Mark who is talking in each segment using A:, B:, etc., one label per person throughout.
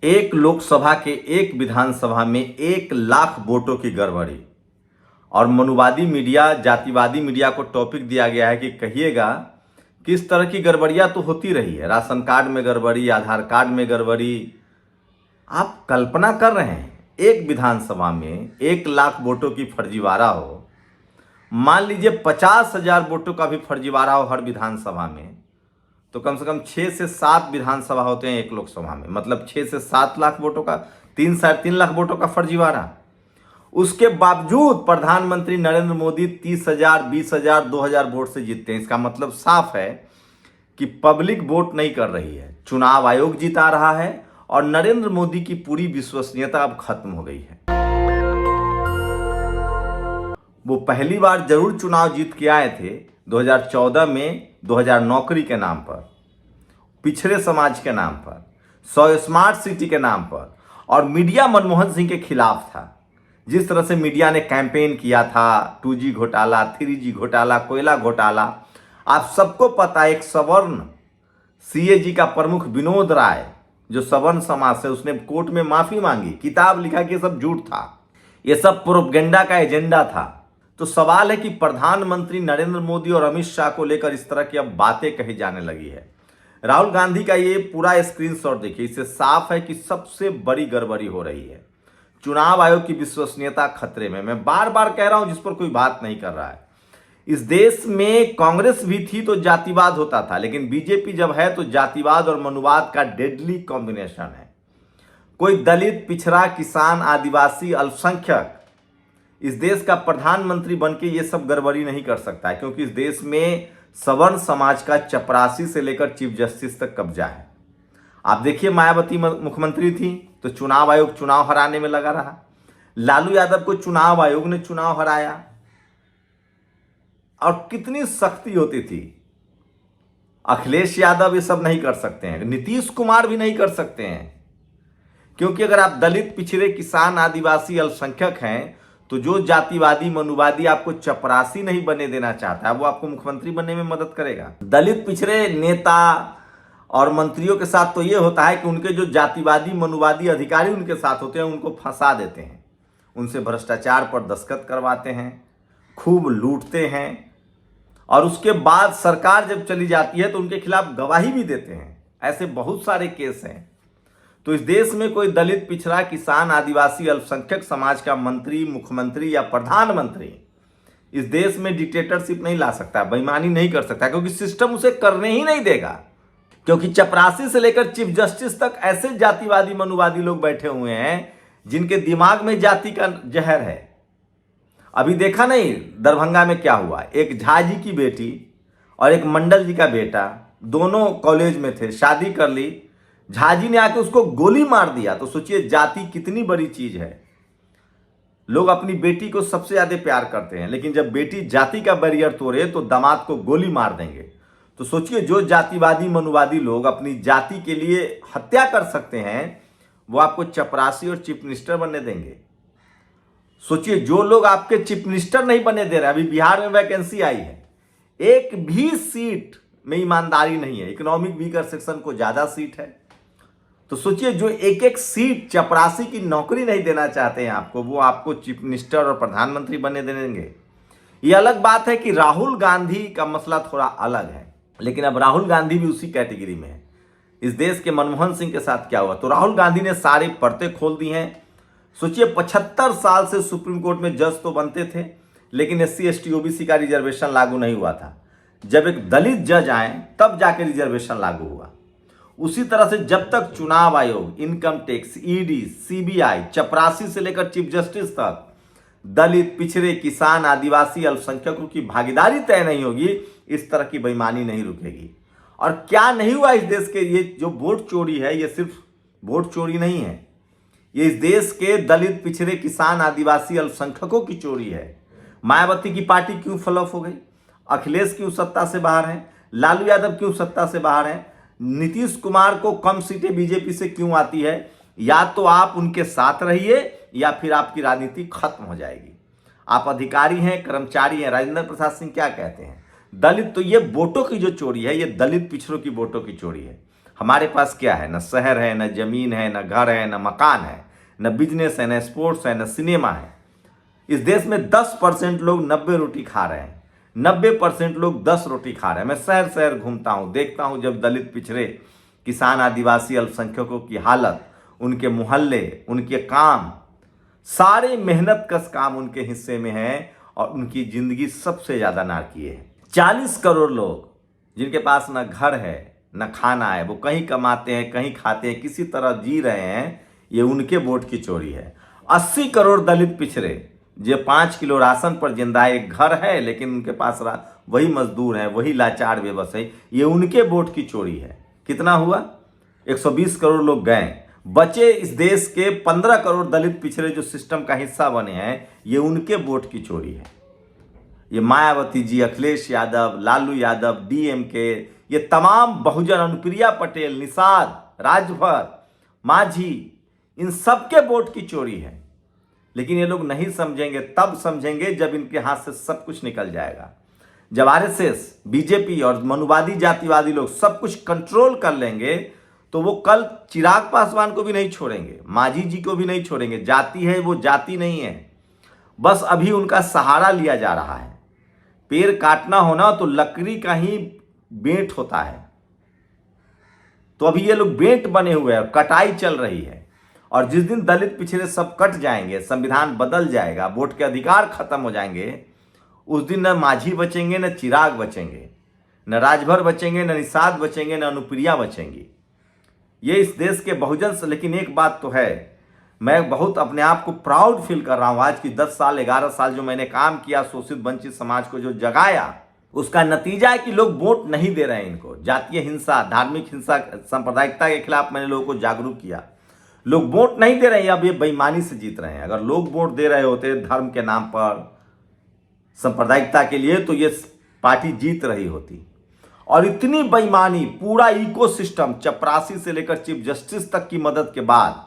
A: एक लोकसभा के एक विधानसभा में 1 लाख वोटों की गड़बड़ी। और मनुवादी मीडिया, जातिवादी मीडिया को टॉपिक दिया गया है कि कहिएगा किस तरह की गड़बड़ियां तो होती रही है। राशन कार्ड में गड़बड़ी, आधार कार्ड में गड़बड़ी। आप कल्पना कर रहे हैं एक विधानसभा में 1 लाख वोटों की फर्जीवाड़ा हो। मान लीजिए 50,000 वोटों का भी फर्जीवाड़ा हो हर विधानसभा में, तो कम से कम 6 से 7 विधानसभा होते हैं एक लोकसभा में, मतलब 6 से 7 लाख वोटों का, 3-3.5 लाख वोटों का फर्जीवाड़ा। उसके बावजूद प्रधानमंत्री नरेंद्र मोदी 30,000, 20,000, 2,000 वोट से जीतते हैं। इसका मतलब साफ है कि पब्लिक वोट नहीं कर रही है, चुनाव आयोग जिता रहा है और नरेंद्र मोदी की पूरी विश्वसनीयता अब खत्म हो गई है। वो पहली बार जरूर चुनाव जीत के आए थे 2014 में, 2000 नौकरी के नाम पर, पिछड़े समाज के नाम पर, 100 स्मार्ट सिटी के नाम पर, और मीडिया मनमोहन सिंह के खिलाफ था। जिस तरह से मीडिया ने कैंपेन किया था, 2G घोटाला, 3G घोटाला, कोयला घोटाला, आप सबको पता है। एक सवर्ण CAG का प्रमुख विनोद राय, जो सवर्ण समाज से, उसने कोर्ट में माफी मांगी, किताब लिखा कि ये सब झूठ था, ये सब प्रोपेगेंडा का एजेंडा था। तो सवाल है कि प्रधानमंत्री नरेंद्र मोदी और अमित शाह को लेकर इस तरह की अब बातें कही जाने लगी है। राहुल गांधी का ये पूरा स्क्रीनशॉट देखिए, इससे साफ है कि सबसे बड़ी गड़बड़ी हो रही है। चुनाव आयोग की विश्वसनीयता खतरे में। मैं बार बार कह रहा हूं, जिस पर कोई बात नहीं कर रहा है। इस देश में कांग्रेस भी थी तो जातिवाद होता था, लेकिन बीजेपी जब है तो जातिवाद और मनुवाद का डेडली कॉम्बिनेशन है। कोई दलित, पिछड़ा, किसान, आदिवासी, अल्पसंख्यक इस देश का प्रधानमंत्री बनके ये सब गड़बड़ी नहीं कर सकता है, क्योंकि इस देश में सवर्ण समाज का चपरासी से लेकर चीफ जस्टिस तक कब्जा है। आप देखिए, मायावती मुख्यमंत्री थी तो चुनाव आयोग चुनाव हराने में लगा रहा। लालू यादव को चुनाव आयोग ने चुनाव हराया, और कितनी सख्ती होती थी। अखिलेश यादव ये सब नहीं कर सकते हैं, नीतीश कुमार भी नहीं कर सकते हैं, क्योंकि अगर आप दलित, पिछड़े, किसान, आदिवासी, अल्पसंख्यक हैं तो जो जातिवादी, मनुवादी आपको चपरासी नहीं बने देना चाहता है, वो आपको मुख्यमंत्री बनने में मदद करेगा। दलित, पिछड़े नेता और मंत्रियों के साथ तो ये होता है कि उनके जो जातिवादी, मनुवादी अधिकारी उनके साथ होते हैं, उनको फंसा देते हैं, उनसे भ्रष्टाचार पर दस्तखत करवाते हैं, खूब लूटते हैं, और उसके बाद सरकार जब चली जाती है तो उनके खिलाफ गवाही भी देते हैं। ऐसे बहुत सारे केस हैं। तो इस देश में कोई दलित, पिछड़ा, किसान, आदिवासी, अल्पसंख्यक समाज का मंत्री, मुख्यमंत्री या प्रधानमंत्री इस देश में डिक्टेटरशिप नहीं ला सकता, बेईमानी नहीं कर सकता, क्योंकि सिस्टम उसे करने ही नहीं देगा। क्योंकि चपरासी से लेकर चीफ जस्टिस तक ऐसे जातिवादी, मनुवादी लोग बैठे हुए हैं जिनके दिमाग में जाति का जहर है। अभी देखा नहीं दरभंगा में क्या हुआ, एक झा जी की बेटी और एक मंडल जी का बेटा, दोनों कॉलेज में थे, शादी कर ली, झा जी ने आके उसको गोली मार दिया। तो सोचिए जाति कितनी बड़ी चीज है। लोग अपनी बेटी को सबसे ज्यादा प्यार करते हैं, लेकिन जब बेटी जाति का बैरियर तोड़े तो दामाद को गोली मार देंगे। तो सोचिए, जो जातिवादी, मनुवादी लोग अपनी जाति के लिए हत्या कर सकते हैं, वो आपको चपरासी और चीफ मिनिस्टर बनने देंगे। सोचिए, जो लोग आपके चीफ मिनिस्टर नहीं बनने दे रहे, अभी बिहार में वैकेंसी आई है, एक भी सीट में ईमानदारी नहीं है, इकोनॉमिक वीकर सेक्शन को ज्यादा सीट है। तो सोचिए, जो एक एक सीट चपरासी की नौकरी नहीं देना चाहते हैं आपको, वो आपको चीफ मिनिस्टर और प्रधानमंत्री बनने देंगे। ये अलग बात है कि राहुल गांधी का मसला थोड़ा अलग है, लेकिन अब राहुल गांधी भी उसी कैटेगरी में है। इस देश के मनमोहन सिंह के साथ क्या हुआ, तो राहुल गांधी ने सारे पर्दे खोल दी हैं। सोचिए, 75 साल से सुप्रीम कोर्ट में जज तो बनते थे, लेकिन SC ST OBC का रिजर्वेशन लागू नहीं हुआ था। जब एक दलित जज आए तब जाके रिजर्वेशन लागू हुआ। उसी तरह से जब तक चुनाव आयोग, इनकम टैक्स, ED, CBI, चपरासी से लेकर चीफ जस्टिस तक दलित, पिछड़े, किसान, आदिवासी, अल्पसंख्यकों की भागीदारी तय नहीं होगी, इस तरह की बेईमानी नहीं रुकेगी। और क्या नहीं हुआ इस देश के, ये जो वोट चोरी है, ये सिर्फ वोट चोरी नहीं है, ये इस देश के दलित, पिछड़े, किसान, आदिवासी, अल्पसंख्यकों की चोरी है। मायावती की पार्टी क्यों फ्लॉप हो गई, अखिलेश क्यों सत्ता से बाहर है, लालू यादव क्यों सत्ता से बाहर है, नीतीश कुमार को कम सीटें बीजेपी से क्यों आती है, या तो आप उनके साथ रहिए या फिर आपकी राजनीति खत्म हो जाएगी। आप अधिकारी हैं, कर्मचारी हैं। राजेंद्र प्रसाद सिंह क्या कहते हैं, दलित, तो ये वोटों की जो चोरी है, ये दलित पिछड़ों की वोटों की चोरी है। हमारे पास क्या है? न शहर है, न जमीन है, न घर है, न मकान है, न बिजनेस है, न स्पोर्ट्स है, न सिनेमा है। इस देश में 10% लोग 90 रोटी खा रहे हैं, 90% लोग 10 रोटी खा रहे हैं। मैं शहर शहर घूमता हूँ, देखता हूँ जब दलित, पिछड़े, किसान, आदिवासी, अल्पसंख्यकों की हालत, उनके मोहल्ले, उनके काम, सारे मेहनत कश काम उनके हिस्से में है और उनकी जिंदगी सबसे ज्यादा नारकीय है। 40 करोड़ लोग जिनके पास न घर है न खाना है, वो कहीं कमाते हैं, कहीं खाते हैं, किसी तरह जी रहे हैं, ये उनके वोट की चोरी है। 80 करोड़ दलित पिछड़े जो 5 किलो राशन पर जिंदा है, एक घर है लेकिन उनके पास वही मजदूर हैं, वही लाचार बेबस है, ये उनके वोट की चोरी है। कितना हुआ? 120 करोड़ लोग गए। बचे इस देश के 15 करोड़ दलित पिछड़े जो सिस्टम का हिस्सा बने हैं, ये उनके वोट की चोरी है। ये मायावती जी, अखिलेश यादव, लालू यादव, डीएमके, ये तमाम बहुजन, अनुप्रिया पटेल, निषाद, राजभर, माझी, इन सबके वोट की चोरी है। लेकिन ये लोग नहीं समझेंगे, तब समझेंगे जब इनके हाथ से सब कुछ निकल जाएगा। जब आरएसएस, बीजेपी और मनुवादी, जातिवादी लोग सब कुछ कंट्रोल कर लेंगे तो वो कल चिराग पासवान को भी नहीं छोड़ेंगे, माझी जी को भी नहीं छोड़ेंगे। जाति है वो जाति नहीं है, बस अभी उनका सहारा लिया जा रहा है। पेड़ काटना होना तो लकड़ी का ही बेंट होता है, तो अभी ये लोग बेंट बने हुए हैं, कटाई चल रही है। और जिस दिन दलित पिछड़े सब कट जाएंगे, संविधान बदल जाएगा, वोट के अधिकार खत्म हो जाएंगे, उस दिन न माझी बचेंगे, न चिराग बचेंगे, न राजभर बचेंगे, न निषाद बचेंगे, न अनुप्रिया बचेंगी। ये इस देश के बहुजन से। लेकिन एक बात तो है, मैं बहुत अपने आप को प्राउड फील कर रहा हूं। आज की 10 साल 11 साल जो मैंने काम किया, शोषित वंचित समाज को जो जगाया, उसका नतीजा है कि लोग वोट नहीं दे रहे हैं इनको। जातीय हिंसा, धार्मिक हिंसा, सांप्रदायिकता के खिलाफ मैंने लोगों को जागरूक किया। लोग वोट नहीं दे रहे हैं, अब ये बेईमानी से जीत रहे हैं। अगर लोग वोट दे रहे होते धर्म के नाम पर, सांप्रदायिकता के लिए, तो ये पार्टी जीत रही होती। और इतनी बेईमानी, पूरा इकोसिस्टम, चपरासी से लेकर चीफ जस्टिस तक की मदद के बाद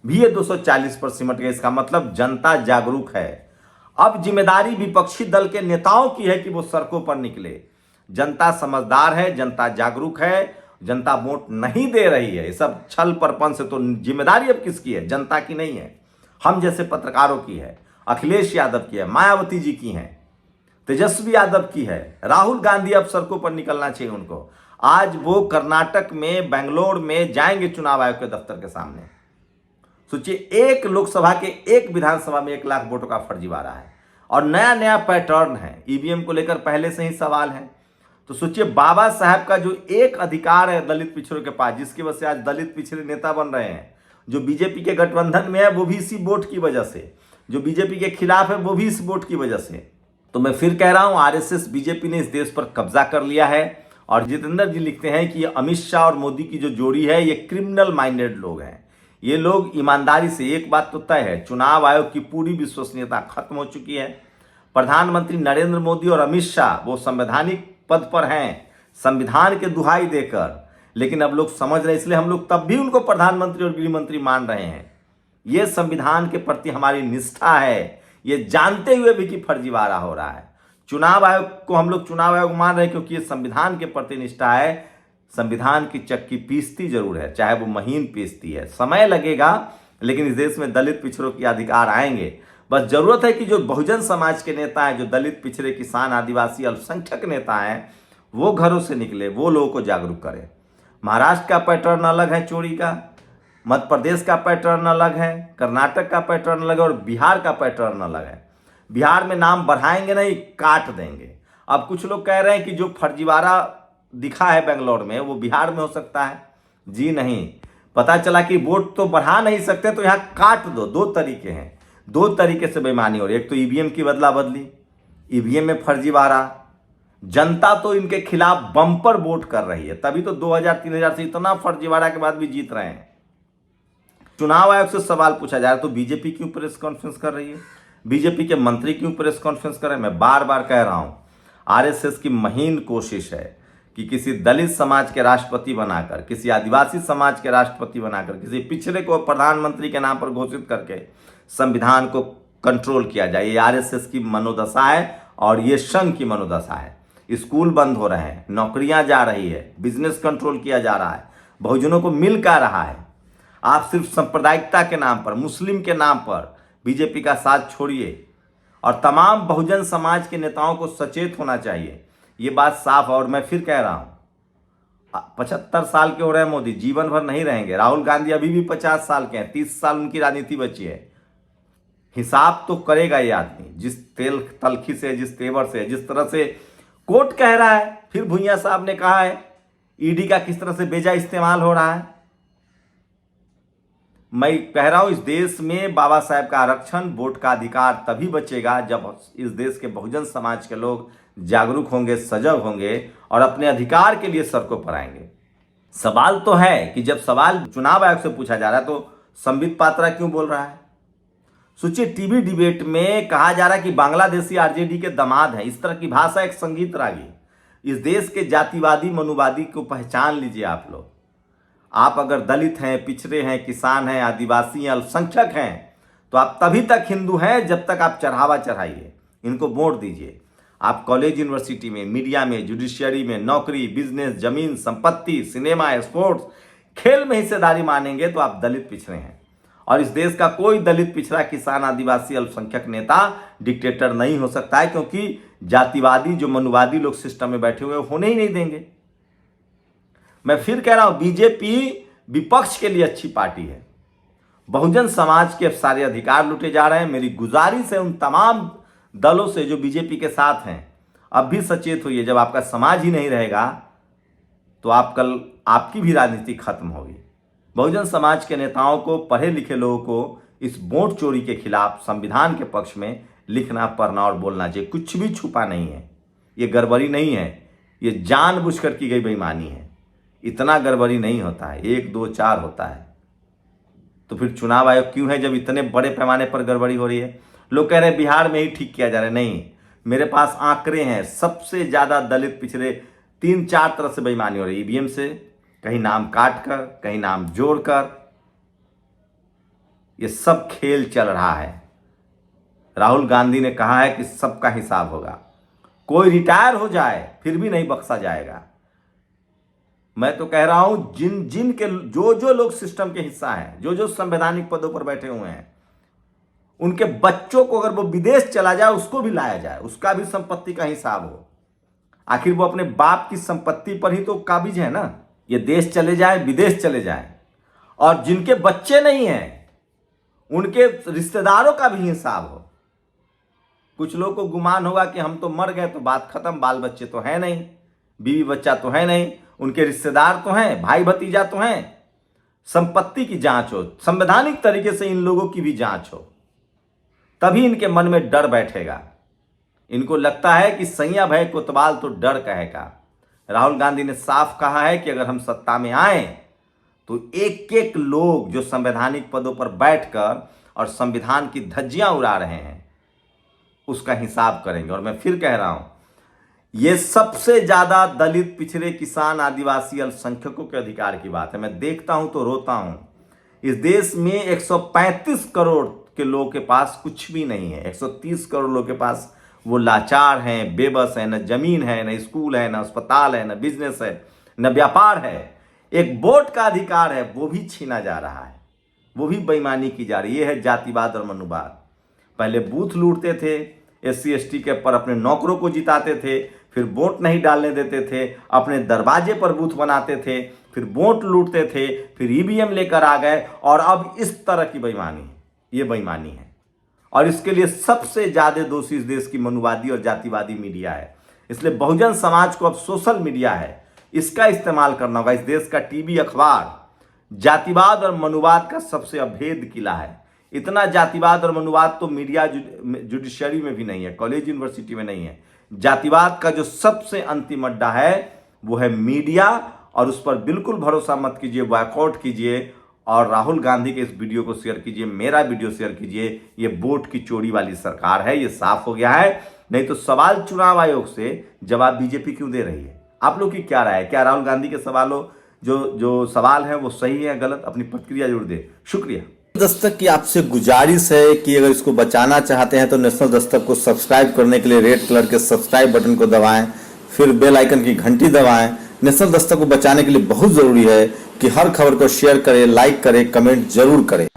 A: भी ये 240 पर सिमट गए। इसका मतलब जनता जागरूक है। अब जिम्मेदारी विपक्षी दल के नेताओं की है कि वो सड़कों पर निकले। जनता समझदार है, जनता जागरूक है, जनता वोट नहीं दे रही है। ये सब छल परपन से तो जिम्मेदारी अब किसकी है? जनता की नहीं है, हम जैसे पत्रकारों की है, अखिलेश यादव की है, मायावती जी की है, तेजस्वी यादव की है, राहुल गांधी अब सड़कों पर निकलना चाहिए उनको। आज वो कर्नाटक में, बेंगलोर में जाएंगे चुनाव आयोग के दफ्तर के सामने। सोचिए, एक लोकसभा के, एक विधानसभा में 1 लाख वोटों का फर्जीवाड़ा है और नया नया पैटर्न है। ईवीएम को लेकर पहले से ही सवाल है। तो सोचिए, बाबा साहब का जो एक अधिकार है दलित पिछड़ों के पास, जिसकी वजह से आज दलित पिछड़े नेता बन रहे हैं, जो बीजेपी के गठबंधन में है वो भी इसी वोट की वजह से, जो बीजेपी के खिलाफ है वो भी इस वोट की वजह से। तो मैं फिर कह रहा हूं, आरएसएस, बीजेपी ने इस देश पर कब्जा कर लिया है। और जितेंद्र जी लिखते हैं कि अमित शाह और मोदी की जो जोड़ी है, ये क्रिमिनल माइंडेड लोग हैं। ये लोग ईमानदारी से, एक बात तो तय है, चुनाव आयोग की पूरी विश्वसनीयता खत्म हो चुकी है। प्रधानमंत्री नरेंद्र मोदी और अमित शाह वो संवैधानिक पद पर हैं, संविधान के दुहाई देकर, लेकिन अब लोग समझ रहे, इसलिए हम लोग तब भी उनको प्रधानमंत्री और गृह मंत्री मान रहे हैं। ये संविधान के प्रति हमारी निष्ठा है, ये जानते हुए भी कि फर्जीवाड़ा हो रहा है। चुनाव आयोग को हम लोग चुनाव आयोग मान रहे हैं क्योंकि ये संविधान के प्रति निष्ठा है। संविधान की चक्की पीसती जरूर है, चाहे वो महीन पीसती है, समय लगेगा, लेकिन इस देश में दलित पिछड़ों के अधिकार आएंगे। बस जरूरत है कि जो बहुजन समाज के नेता हैं, जो दलित, पिछड़े, किसान, आदिवासी, अल्पसंख्यक नेता हैं, वो घरों से निकले, वो लोगों को जागरूक करें। महाराष्ट्र का पैटर्न अलग है चोरी का, मध्य प्रदेश का पैटर्न अलग है, कर्नाटक का पैटर्न अलग है और बिहार का पैटर्न अलग है। बिहार में नाम बढ़ाएंगे नहीं, काट देंगे। अब कुछ लोग कह रहे हैं कि जो फर्जीवाड़ा दिखा है बेंगलोर में वो बिहार में हो सकता है। जी नहीं, पता चला कि वोट तो बढ़ा नहीं सकते तो यहाँ काट दो। 2 तरीके हैं, 2 तरीके से बेईमानी हो रही है। एक तो ईवीएम की बदला बदली, ईवीएम में फर्जीवाड़ा, जनता तो इनके खिलाफ बम्पर वोट कर रही है, तभी तो 2000-3000 से इतना फर्जीवाड़ा के बाद भी जीत रहे हैं। चुनाव आयोग से सवाल पूछा जा रहा है तो बीजेपी क्यों प्रेस कॉन्फ्रेंस कर रही है? बीजेपी के मंत्री क्यों प्रेस कॉन्फ्रेंस कर रहे हैं? मैं बार बार कह रहा हूं, आरएसएस की महीन कोशिश है कि किसी दलित समाज के राष्ट्रपति बनाकर, किसी आदिवासी समाज के राष्ट्रपति बनाकर, किसी पिछड़े को प्रधानमंत्री के नाम पर घोषित करके संविधान को कंट्रोल किया जाए। ये आरएसएस की मनोदशा है और ये संघ की मनोदशा है। स्कूल बंद हो रहे हैं, नौकरियां जा रही है, बिजनेस कंट्रोल किया जा रहा है, बहुजनों को मिल क्या रहा है? आप सिर्फ सांप्रदायिकता के नाम पर, मुस्लिम के नाम पर बीजेपी का साथ छोड़िए और तमाम बहुजन समाज के नेताओं को सचेत होना चाहिए। ये बात साफ। और मैं फिर कह रहा हूं, 75 साल के हो रहे हैं मोदी, जीवन भर नहीं रहेंगे। राहुल गांधी अभी भी 50 साल के हैं, 30 साल उनकी राजनीति बची है। हिसाब तो करेगा ये आदमी, जिस तेल तलखी से, जिस तेवर से, जिस तरह से कोर्ट कह रहा है। फिर भुइयां साहब ने कहा है ईडी का किस तरह से बेजा इस्तेमाल हो रहा है। मैं कह रहा हूं इस देश में बाबा साहेब का आरक्षण, वोट का अधिकार तभी बचेगा जब इस देश के बहुजन समाज के लोग जागरूक होंगे, सजग होंगे और अपने अधिकार के लिए सड़कों पर आएंगे। सवाल तो है कि जब सवाल चुनाव आयोग से पूछा जा रहा है तो संबित पात्रा क्यों बोल रहा है? सोचिए, टीवी डिबेट में कहा जा रहा है कि बांग्लादेशी आरजेडी के दामाद हैं। इस तरह की भाषा एक संगीत रागी। इस देश के जातिवादी मनुवादी को पहचान लीजिए आप लोग। आप अगर दलित हैं, पिछड़े हैं, किसान हैं, आदिवासी हैं, अल्पसंख्यक हैं, तो आप तभी तक हिंदू हैं जब तक आप चढ़ावा चढ़ाइए, इनको वोट दीजिए। आप कॉलेज, यूनिवर्सिटी में, मीडिया में, जुडिशियरी में, नौकरी, बिजनेस, जमीन, संपत्ति, सिनेमा, स्पोर्ट्स, खेल में हिस्सेदारी मानेंगे तो आप दलित पिछड़े हैं। और इस देश का कोई दलित, पिछड़ा, किसान, आदिवासी, अल्पसंख्यक नेता डिक्टेटर नहीं हो सकता है, क्योंकि जातिवादी जो मनुवादी लोग सिस्टम में बैठे हुए होने ही नहीं देंगे। मैं फिर कह रहा हूं, बीजेपी विपक्ष के लिए अच्छी पार्टी है। बहुजन समाज के सारे अधिकार लूटे जा रहे हैं। मेरी गुजारिश है उन तमाम दलों से जो बीजेपी के साथ हैं, अब भी सचेत होइए। जब आपका समाज ही नहीं रहेगा तो आपकी भी राजनीति खत्म होगी। बहुजन समाज के नेताओं को, पढ़े लिखे लोगों को इस वोट चोरी के खिलाफ संविधान के पक्ष में लिखना, पढ़ना और बोलना चाहिए। कुछ भी छुपा नहीं है, ये गड़बड़ी नहीं है, ये जानबूझकर की गई बेईमानी है। इतना गड़बड़ी नहीं होता है, 1, 2, 4 होता है। तो फिर चुनाव आयोग क्यों है जब इतने बड़े पैमाने पर गड़बड़ी हो रही है? लोग कह रहे हैं बिहार में ही ठीक किया जा रहा है। नहीं, मेरे पास आंकड़े हैं। सबसे ज्यादा दलित, पिछड़े 3-4 तरह से बेईमानी हो रही है। ईवीएम से, कहीं नाम काट कर, कहीं नाम जोड़कर, ये सब खेल चल रहा है। राहुल गांधी ने कहा है कि सबका हिसाब होगा। कोई रिटायर हो जाए फिर भी नहीं बख्शा जाएगा। मैं तो कह रहा हूं, जिन के जो लोग सिस्टम के हिस्सा हैं, जो संवैधानिक पदों पर बैठे हुए हैं, उनके बच्चों को अगर वो विदेश चला जाए उसको भी लाया जाए, उसका भी संपत्ति का हिसाब हो। आखिर वो अपने बाप की संपत्ति पर ही तो काबिज है ना। ये देश चले जाए, विदेश चले जाए, और जिनके बच्चे नहीं हैं उनके रिश्तेदारों का भी हिसाब हो। कुछ लोगों को गुमान होगा कि हम तो मर गए तो बात खत्म, बाल बच्चे तो है नहीं, बीवी बच्चा तो है नहीं, उनके रिश्तेदार तो हैं, भाई भतीजा तो हैं। संपत्ति की जांच हो, संवैधानिक तरीके से इन लोगों की भी जांच हो, तभी इनके मन में डर बैठेगा। इनको लगता है कि सैया भय कोतवाल तो डर कहेगा। राहुल गांधी ने साफ कहा है कि अगर हम सत्ता में आए तो एक एक लोग जो संवैधानिक पदों पर बैठकर और संविधान की धज्जियां उड़ा रहे हैं उसका हिसाब करेंगे। और मैं फिर कह रहा हूं, ये सबसे ज्यादा दलित, पिछड़े, किसान, आदिवासी, अल्पसंख्यकों के अधिकार की बात है। मैं देखता हूं तो रोता हूं। इस देश में 135 करोड़ के लोगों के पास कुछ भी नहीं है। 130 करोड़ लोगों के पास वो लाचार हैं, बेबस है, न जमीन है, न स्कूल है, न अस्पताल है, न बिजनेस है, न व्यापार है। एक वोट का अधिकार है, वो भी छीना जा रहा है, वो भी बेईमानी की जा रही है। ये है जातिवाद और मनुवाद। पहले बूथ लूटते थे, SC ST के पर अपने नौकरों को जिताते थे, फिर वोट नहीं डालने देते थे, अपने दरवाजे पर बूथ बनाते थे, फिर वोट लूटते थे, फिर EVM लेकर आ गए, और अब इस तरह की बेईमानी, ये बेईमानी है। और इसके लिए सबसे ज्यादा दोषी इस देश की मनुवादी और जातिवादी मीडिया है। इसलिए बहुजन समाज को अब सोशल मीडिया है, इसका इस्तेमाल करना होगा। इस देश का टीवी, अखबार जातिवाद और मनुवाद का सबसे अभेद किला है। इतना जातिवाद और मनुवाद तो मीडिया, जुडिशियरी में भी नहीं है, कॉलेज, यूनिवर्सिटी में नहीं है। जातिवाद का जो सबसे अंतिम अड्डा है वो है मीडिया, और उस पर बिल्कुल भरोसा मत कीजिए, बॉयकॉट कीजिए। और राहुल गांधी के इस वीडियो को शेयर कीजिए, मेरा वीडियो शेयर कीजिए। ये वोट की चोरी वाली सरकार है, ये साफ हो गया है। नहीं तो सवाल चुनाव आयोग से जवाब बीजेपी क्यों दे रही है? आप लोग की क्या राय है? क्या राहुल गांधी के सवालों जो सवाल है वो सही है, गलत? अपनी प्रतिक्रिया जरूर दें। शुक्रिया। दस्तक की आपसे गुजारिश है कि अगर इसको बचाना चाहते हैं तो नेशनल दस्तक को सब्सक्राइब करने के लिए रेड कलर के सब्सक्राइब बटन को दबाएं, फिर बेल आइकन की घंटी दबाएं। नेशनल दस्तक को बचाने के लिए बहुत जरूरी है की हर खबर को शेयर करें, लाइक करें, कमेंट जरूर करें।